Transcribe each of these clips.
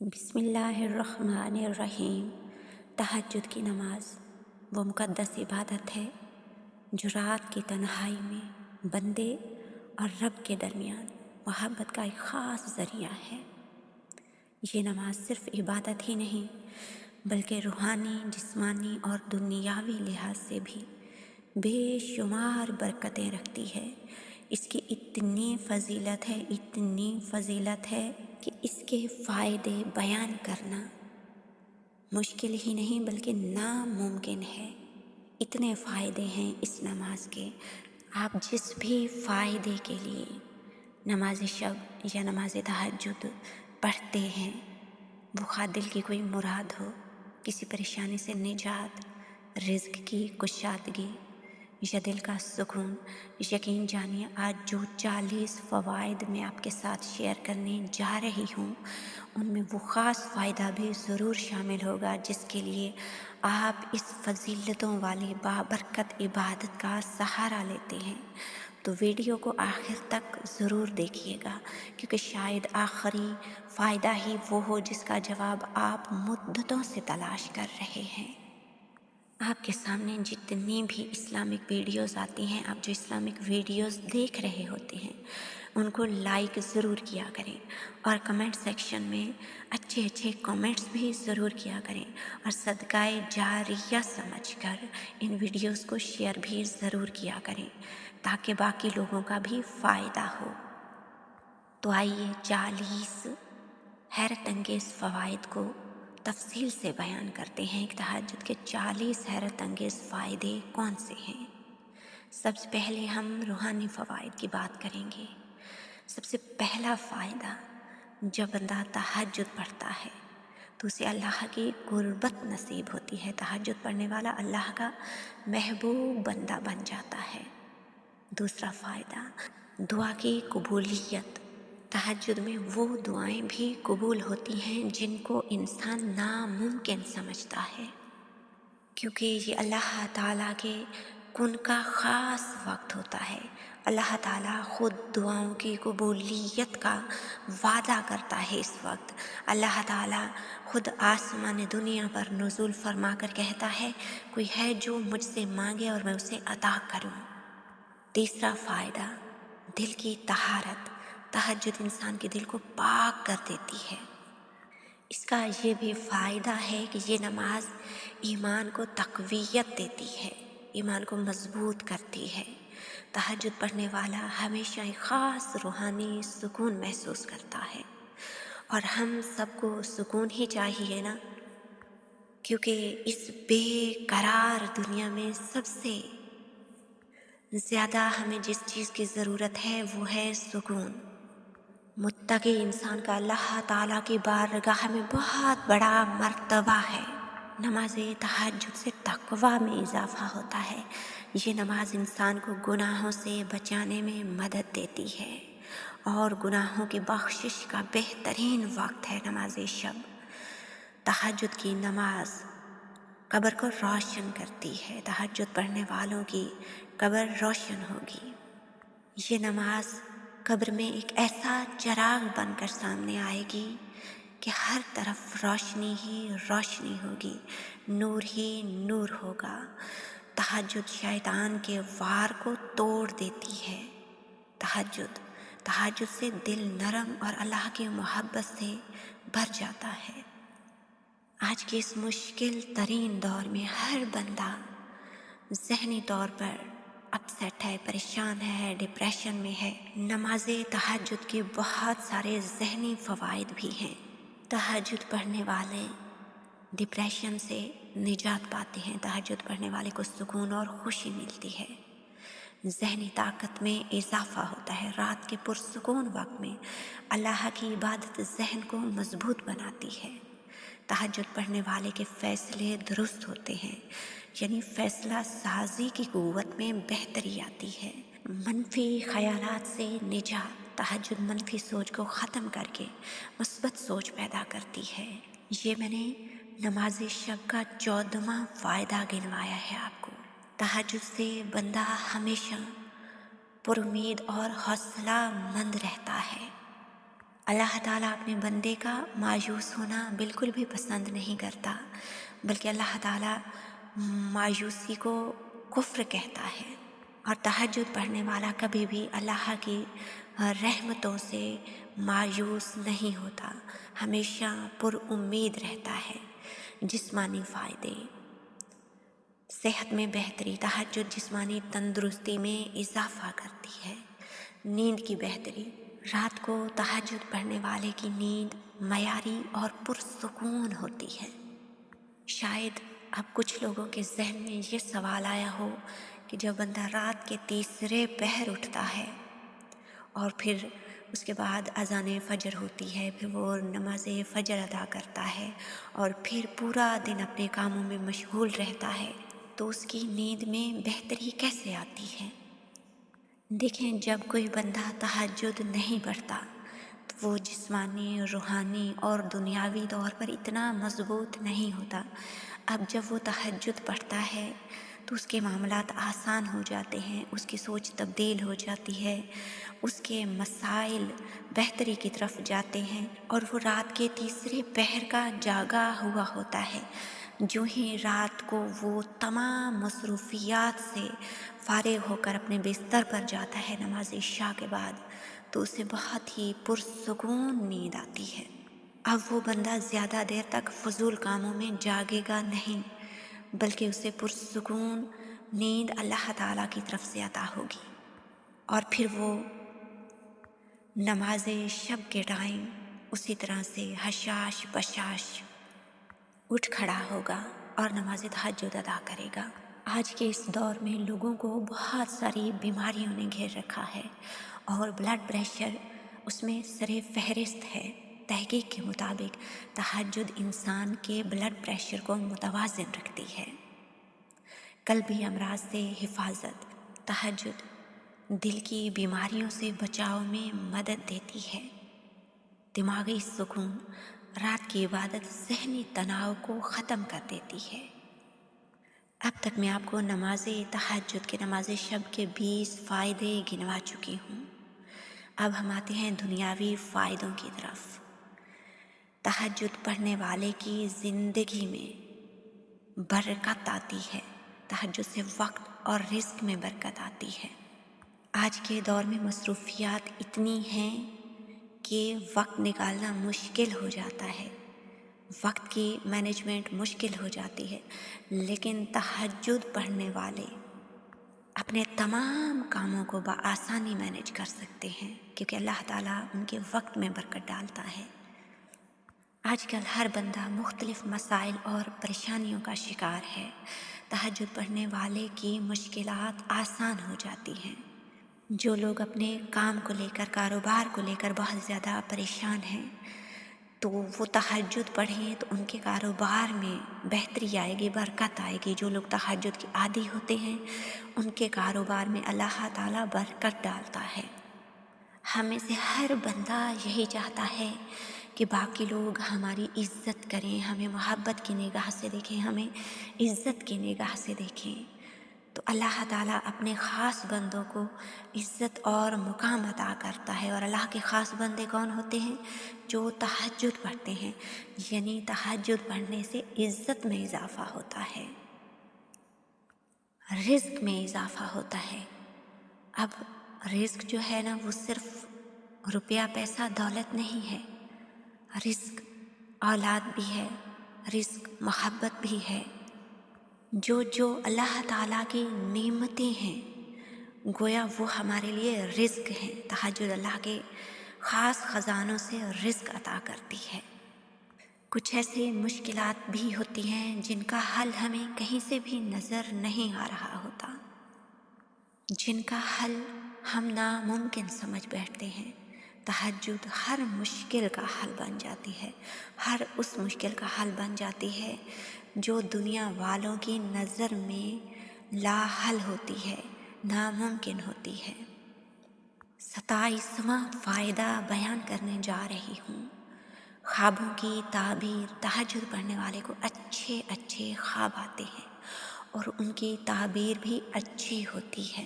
بسم اللہ الرحمن الرحیم۔ تہجد کی نماز وہ مقدس عبادت ہے جو رات کی تنہائی میں بندے اور رب کے درمیان محبت کا ایک خاص ذریعہ ہے۔ یہ نماز صرف عبادت ہی نہیں بلکہ روحانی، جسمانی اور دنیاوی لحاظ سے بھی بے شمار برکتیں رکھتی ہے۔ اس کی اتنی فضیلت ہے کہ اس کے فائدے بیان کرنا مشکل ہی نہیں بلکہ ناممکن ہے۔ اتنے فائدے ہیں اس نماز کے، آپ جس بھی فائدے کے لیے نماز شب یا نماز تہجد پڑھتے ہیں، وہ دل کی کوئی مراد ہو، کسی پریشانی سے نجات، رزق کی کشادگی یا دل کا سکون، یقین جانیے آج جو 40 فوائد میں آپ کے ساتھ شیئر کرنے جا رہی ہوں ان میں وہ خاص فائدہ بھی ضرور شامل ہوگا جس کے لیے آپ اس فضیلتوں والی بابرکت عبادت کا سہارا لیتے ہیں۔ تو ویڈیو کو آخر تک ضرور دیکھیے گا، کیونکہ شاید آخری فائدہ ہی وہ ہو جس کا جواب آپ مدتوں سے تلاش کر رہے ہیں۔ آپ کے سامنے جتنی بھی اسلامک ویڈیوز آتی ہیں، آپ جو اسلامک ویڈیوز دیکھ رہے ہوتے ہیں ان کو لائک ضرور کیا کریں اور کمنٹ سیکشن میں اچھے کمنٹس بھی ضرور کیا کریں، اور صدقہ جاریہ سمجھ کر ان ویڈیوز کو شیئر بھی ضرور کیا کریں تاکہ باقی لوگوں کا بھی فائدہ ہو۔ تو آئیے 40 حیرت انگیز فوائد کو تفصیل سے بیان کرتے ہیں کہ تہجد کے 40 حیرت انگیز فائدے کون سے ہیں۔ سب سے پہلے ہم روحانی فوائد کی بات کریں گے۔ سب سے پہلا فائدہ، جب بندہ تہجد پڑھتا ہے تو اسے اللہ کی قربت نصیب ہوتی ہے۔ تہجد پڑھنے والا اللہ کا محبوب بندہ بن جاتا ہے۔ دوسرا فائدہ، دعا کی قبولیت۔ تہجد میں وہ دعائیں بھی قبول ہوتی ہیں جن کو انسان ناممکن سمجھتا ہے، کیونکہ یہ اللہ تعالیٰ کے کن کا خاص وقت ہوتا ہے۔ اللہ تعالیٰ خود دعاؤں کی قبولیت کا وعدہ کرتا ہے۔ اس وقت اللہ تعالیٰ خود آسمان دنیا پر نزول فرما کر کہتا ہے، کوئی ہے جو مجھ سے مانگے اور میں اسے عطا کروں۔ تیسرا فائدہ، دل کی طہارت۔ تہجد انسان کے دل کو پاک کر دیتی ہے۔ اس کا یہ بھی فائدہ ہے کہ یہ نماز ایمان کو تقویت دیتی ہے، ایمان کو مضبوط کرتی ہے۔ تہجد پڑھنے والا ہمیشہ ایک خاص روحانی سکون محسوس کرتا ہے، اور ہم سب کو سکون ہی چاہیے نا، کیونکہ اس بے قرار دنیا میں سب سے زیادہ ہمیں جس چیز کی ضرورت ہے وہ ہے سکون۔ متقی انسان کا اللہ تعالیٰ کی بارگاہ میں بہت بڑا مرتبہ ہے۔ نماز تہجد سے تقویٰ میں اضافہ ہوتا ہے۔ یہ نماز انسان کو گناہوں سے بچانے میں مدد دیتی ہے، اور گناہوں کی بخشش کا بہترین وقت ہے نماز شب۔ تہجد کی نماز قبر کو روشن کرتی ہے۔ تہجد پڑھنے والوں کی قبر روشن ہوگی۔ یہ نماز قبر میں ایک ایسا چراغ بن کر سامنے آئے گی کہ ہر طرف روشنی ہی روشنی ہوگی، نور ہی نور ہوگا۔ تہجد شیطان کے وار کو توڑ دیتی ہے۔ تہجد سے دل نرم اور اللہ کی محبت سے بھر جاتا ہے۔ آج کے اس مشکل ترین دور میں ہر بندہ ذہنی طور پر اپسیٹ ہے، پریشان ہے، ڈپریشن میں ہے۔ نماز تہجد کے بہت سارے ذہنی فوائد بھی ہیں۔ تہجد پڑھنے والے ڈپریشن سے نجات پاتے ہیں۔ تہجد پڑھنے والے کو سکون اور خوشی ملتی ہے۔ ذہنی طاقت میں اضافہ ہوتا ہے۔ رات کے پرسکون وقت میں اللہ کی عبادت ذہن کو مضبوط بناتی ہے۔ تہجد پڑھنے والے کے فیصلے درست ہوتے ہیں، یعنی فیصلہ سازی کی قوت میں بہتری آتی ہے۔ منفی خیالات سے نجات۔ تہجد منفی سوچ کو ختم کر کے مثبت سوچ پیدا کرتی ہے۔ یہ میں نے نماز شب کا 14واں فائدہ گنوایا ہے آپ کو۔ تہجد سے بندہ ہمیشہ پر امید اور حوصلہ مند رہتا ہے۔ اللہ تعالیٰ اپنے بندے کا مایوس ہونا بالکل بھی پسند نہیں کرتا، بلکہ اللہ تعالیٰ مایوسی کو کفر کہتا ہے۔ اور تہجد پڑھنے والا کبھی بھی اللہ کی رحمتوں سے مایوس نہیں ہوتا، ہمیشہ پر امید رہتا ہے۔ جسمانی فائدے: صحت میں بہتری: تہجد جسمانی تندرستی میں اضافہ کرتی ہے۔ نیند کی بہتری: رات کو تہجد پڑھنے والے کی نیند معیاری اور پرسکون ہوتی ہے۔ شاید اب کچھ لوگوں کے ذہن میں یہ سوال آیا ہو کہ جب بندہ رات کے تیسرے پہر اٹھتا ہے اور پھر اس کے بعد اذان فجر ہوتی ہے، پھر وہ نماز فجر ادا کرتا ہے اور پھر پورا دن اپنے کاموں میں مشغول رہتا ہے، تو اس کی نیند میں بہتری کیسے آتی ہے؟ دیکھیں، جب کوئی بندہ تہجد نہیں پڑھتا تو وہ جسمانی، روحانی اور دنیاوی طور پر اتنا مضبوط نہیں ہوتا۔ اب جب وہ تہجد پڑھتا ہے تو اس کے معاملات آسان ہو جاتے ہیں، اس کی سوچ تبدیل ہو جاتی ہے، اس کے مسائل بہتری کی طرف جاتے ہیں، اور وہ رات کے تیسرے پہر کا جاگا ہوا ہوتا ہے۔ جو ہی رات کو وہ تمام مصروفیات سے فارغ ہو کر اپنے بستر پر جاتا ہے نماز عشاء کے بعد، تو اسے بہت ہی پرسکون نیند آتی ہے۔ اب وہ بندہ زیادہ دیر تک فضول کاموں میں جاگے گا نہیں، بلکہ اسے پرسکون نیند اللہ تعالیٰ کی طرف سے عطا ہوگی، اور پھر وہ نماز شب کے ٹائم اسی طرح سے حشاش بشاش اٹھ کھڑا ہوگا اور نماز تہجد ادا کرے گا۔ آج کے اس دور میں لوگوں کو بہت ساری بیماریوں نے گھیر رکھا ہے، اور بلڈ پریشر اس میں سر فہرست ہے۔ تحقیق کے مطابق تہجد انسان کے بلڈ پریشر کو متوازن رکھتی ہے۔ قلبی امراض سے حفاظت: تہجد دل کی بیماریوں سے بچاؤ میں مدد دیتی ہے۔ دماغی سکون: رات کی عبادت ذہنی تناؤ کو ختم کر دیتی ہے۔ اب تک میں آپ کو نماز تہجد کے، نماز شب کے 20 فائدے گنوا چکی ہوں۔ اب ہم آتے ہیں دنیاوی فائدوں کی طرف۔ تہجد پڑھنے والے کی زندگی میں برکت آتی ہے۔ تہجد سے وقت اور رزق میں برکت آتی ہے۔ آج کے دور میں مصروفیات اتنی ہیں کہ وقت نکالنا مشکل ہو جاتا ہے، وقت کی مینجمنٹ مشکل ہو جاتی ہے، لیکن تہجد پڑھنے والے اپنے تمام کاموں کو بآسانی مینج کر سکتے ہیں، کیونکہ اللہ تعالیٰ ان کے وقت میں برکت ڈالتا ہے۔ آج کل ہر بندہ مختلف مسائل اور پریشانیوں کا شکار ہے۔ تہجد پڑھنے والے کی مشکلات آسان ہو جاتی ہیں۔ جو لوگ اپنے کام کو لے کر، کاروبار کو لے کر بہت زیادہ پریشان ہیں، تو وہ تہجد پڑھیں تو ان کے کاروبار میں بہتری آئے گی، برکت آئے گی۔ جو لوگ تہجد کے عادی ہوتے ہیں ان کے کاروبار میں اللہ تعالیٰ برکت ڈالتا ہے۔ ہم میں سے ہر بندہ یہی چاہتا ہے کہ باقی لوگ ہماری عزت کریں، ہمیں محبت کی نگاہ سے دیکھیں، ہمیں عزت کی نگاہ سے دیکھیں۔ تو اللہ تعالیٰ اپنے خاص بندوں کو عزت اور مقام عطا کرتا ہے، اور اللہ کے خاص بندے کون ہوتے ہیں؟ جو تہجد پڑھتے ہیں، یعنی تہجد پڑھنے سے عزت میں اضافہ ہوتا ہے، رزق میں اضافہ ہوتا ہے۔ اب رزق جو ہے نا، وہ صرف روپیہ پیسہ دولت نہیں ہے، رزق اولاد بھی ہے، رزق محبت بھی ہے۔ جو اللہ تعالیٰ کی نعمتیں ہیں، گویا وہ ہمارے لیے رزق ہیں۔ تہجد اللہ کے خاص خزانوں سے رزق عطا کرتی ہے۔ کچھ ایسی مشکلات بھی ہوتی ہیں جن کا حل ہمیں کہیں سے بھی نظر نہیں آ رہا ہوتا، جن کا حل ہم ناممکن سمجھ بیٹھتے ہیں۔ تہجد ہر مشکل کا حل بن جاتی ہے، ہر اس مشکل کا حل بن جاتی ہے جو دنیا والوں کی نظر میں لا حل ہوتی ہے، ناممکن ہوتی ہے۔ 27واں فائدہ بیان کرنے جا رہی ہوں۔ خوابوں کی تعبیر: تہجد پڑھنے والے کو اچھے اچھے خواب آتے ہیں اور ان کی تعبیر بھی اچھی ہوتی ہے۔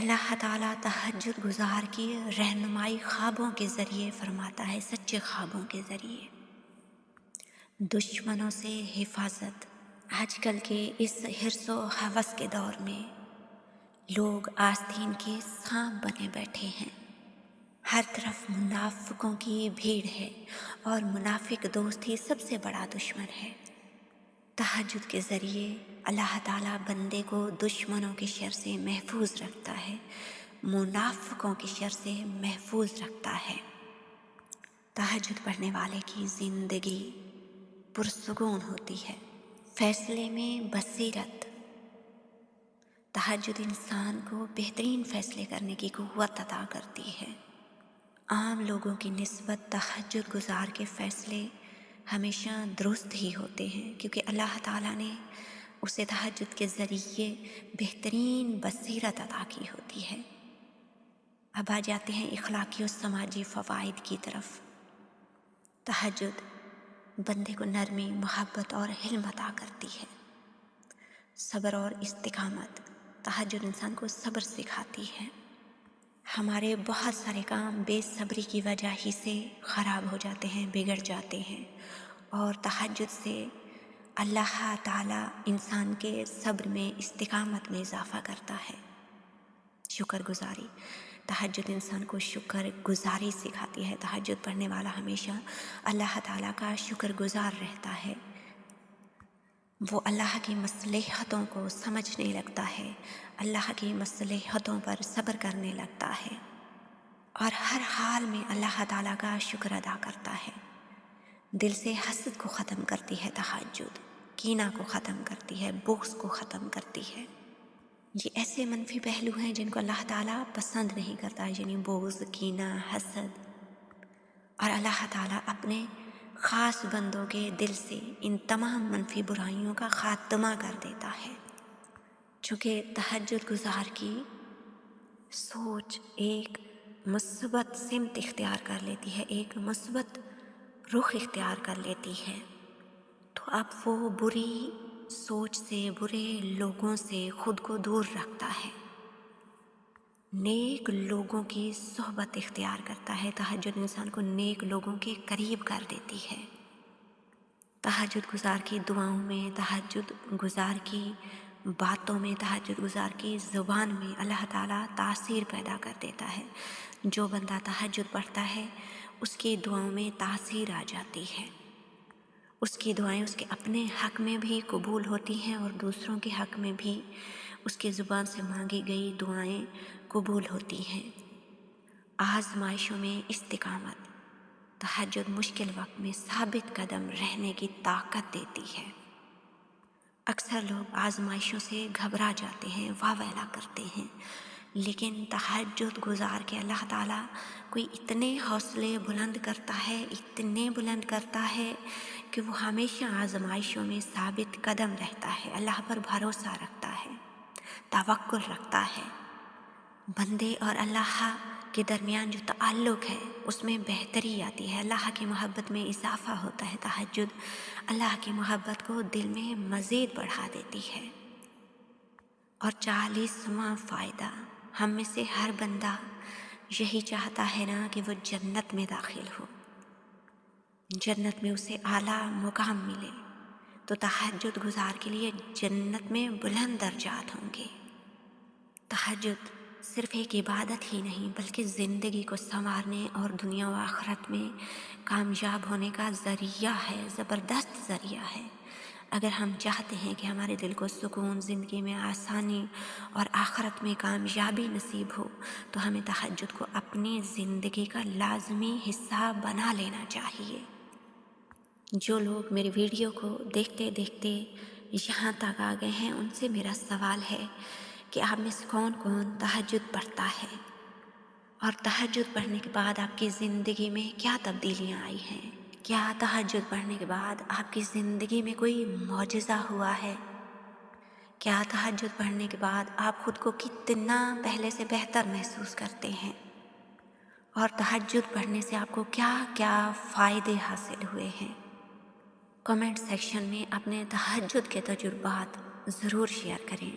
اللہ تعالیٰ تہجد گزار کی رہنمائی خوابوں کے ذریعے فرماتا ہے، سچے خوابوں کے ذریعے۔ دشمنوں سے حفاظت۔ آج کل کے اس حرص و ہوس کے دور میں لوگ آستین کے سانپ بنے بیٹھے ہیں۔ ہر طرف منافقوں کی بھیڑ ہے اور منافق دوست ہی سب سے بڑا دشمن ہے۔ تہجد کے ذریعے اللہ تعالیٰ بندے کو دشمنوں کی شر سے محفوظ رکھتا ہے، منافقوں کی شر سے محفوظ رکھتا ہے۔ تہجد پڑھنے والے کی زندگی پرسکون ہوتی ہے۔ فیصلے میں بصیرت۔ تہجد انسان کو بہترین فیصلے کرنے کی قوت عطا کرتی ہے۔ عام لوگوں کی نسبت تہجد گزار کے فیصلے ہمیشہ درست ہی ہوتے ہیں، کیونکہ اللہ تعالیٰ نے اسے تہجد کے ذریعے بہترین بصیرت عطا کی ہوتی ہے۔ اب آ جاتے ہیں اخلاقی و سماجی فوائد کی طرف۔ تہجد بندے کو نرمی، محبت اور حلم عطا کرتی ہے۔ صبر اور استقامت۔ تہجد انسان کو صبر سکھاتی ہے۔ ہمارے بہت سارے کام بے صبری کی وجہ ہی سے خراب ہو جاتے ہیں، بگڑ جاتے ہیں، اور تہجد سے اللہ تعالیٰ انسان کے صبر میں، استقامت میں اضافہ کرتا ہے۔ شکر گزاری۔ تہجد انسان کو شکر گزاری سکھاتی ہے۔ تہجد پڑھنے والا ہمیشہ اللہ تعالیٰ کا شکر گزار رہتا ہے۔ وہ اللہ کی مصلحتوں کو سمجھنے لگتا ہے، اللہ کی مصلحتوں پر صبر کرنے لگتا ہے، اور ہر حال میں اللہ تعالیٰ کا شکر ادا کرتا ہے۔ دل سے حسد کو ختم کرتی ہے تہجد، کینہ کو ختم کرتی ہے، بغض کو ختم کرتی ہے۔ یہ ایسے منفی پہلو ہیں جن کو اللہ تعالیٰ پسند نہیں کرتا، یعنی بغض، کینہ، حسد، اور اللہ تعالیٰ اپنے خاص بندوں کے دل سے ان تمام منفی برائیوں کا خاتمہ کر دیتا ہے۔ چونکہ تہجد گزار کی سوچ ایک مثبت سمت اختیار کر لیتی ہے، ایک مثبت رخ اختیار کر لیتی ہے، تو اب وہ بری سوچ سے، برے لوگوں سے خود کو دور رکھتا ہے، نیک لوگوں کی صحبت اختیار کرتا ہے۔ تہجد انسان کو نیک لوگوں کے قریب کر دیتی ہے۔ تہجد گزار کی دعاؤں میں، تہجد گزار کی باتوں میں، تہجد گزار کی زبان میں اللہ تعالیٰ تاثیر پیدا کر دیتا ہے۔ جو بندہ تہجد پڑھتا ہے اس کی دعاؤں میں تاثیر آ جاتی ہے، اس کی دعائیں اس کے اپنے حق میں بھی قبول ہوتی ہیں اور دوسروں کے حق میں بھی اس کی زبان سے مانگی گئی دعائیں قبول ہوتی ہیں۔ آزمائشوں میں استقامت۔ تہجد مشکل وقت میں ثابت قدم رہنے کی طاقت دیتی ہے۔ اکثر لوگ آزمائشوں سے گھبرا جاتے ہیں، واہ ویلا کرتے ہیں، لیکن تہجد گزار کے اللہ تعالیٰ کوئی اتنے حوصلے بلند کرتا ہے، اتنے بلند کرتا ہے کہ وہ ہمیشہ آزمائشوں میں ثابت قدم رہتا ہے، اللہ پر بھروسہ رکھتا ہے، توکل رکھتا ہے۔ بندے اور اللہ کے درمیان جو تعلق ہے اس میں بہتری آتی ہے، اللہ کی محبت میں اضافہ ہوتا ہے۔ تہجد اللہ کی محبت کو دل میں مزید بڑھا دیتی ہے۔ اور 40واں فائدہ، ہم میں سے ہر بندہ یہی چاہتا ہے نا کہ وہ جنت میں داخل ہو، جنت میں اسے اعلیٰ مقام ملے، تو تہجد گزار کے لیے جنت میں بلند درجات ہوں گے۔ تہجد صرف ایک عبادت ہی نہیں بلکہ زندگی کو سنوارنے اور دنیا و آخرت میں کامیاب ہونے کا ذریعہ ہے، زبردست ذریعہ ہے۔ اگر ہم چاہتے ہیں کہ ہمارے دل کو سکون، زندگی میں آسانی اور آخرت میں کامیابی نصیب ہو، تو ہمیں تہجد کو اپنی زندگی کا لازمی حصہ بنا لینا چاہیے۔ جو لوگ میری ویڈیو کو دیکھتے دیکھتے یہاں تک آ گئے ہیں، ان سے میرا سوال ہے کہ آپ میں سے کون کون تہجد پڑھتا ہے، اور تہجد پڑھنے کے بعد آپ کی زندگی میں کیا تبدیلیاں آئی ہیں؟ کیا تہجد پڑھنے کے بعد آپ کی زندگی میں کوئی معجزہ ہوا ہے؟ کیا تہجد پڑھنے کے بعد آپ خود کو کتنا پہلے سے بہتر محسوس کرتے ہیں؟ اور تہجد پڑھنے سے آپ کو کیا کیا فائدے حاصل ہوئے ہیں؟ کمنٹ سیکشن میں اپنے تہجد کے تجربات ضرور شیئر کریں۔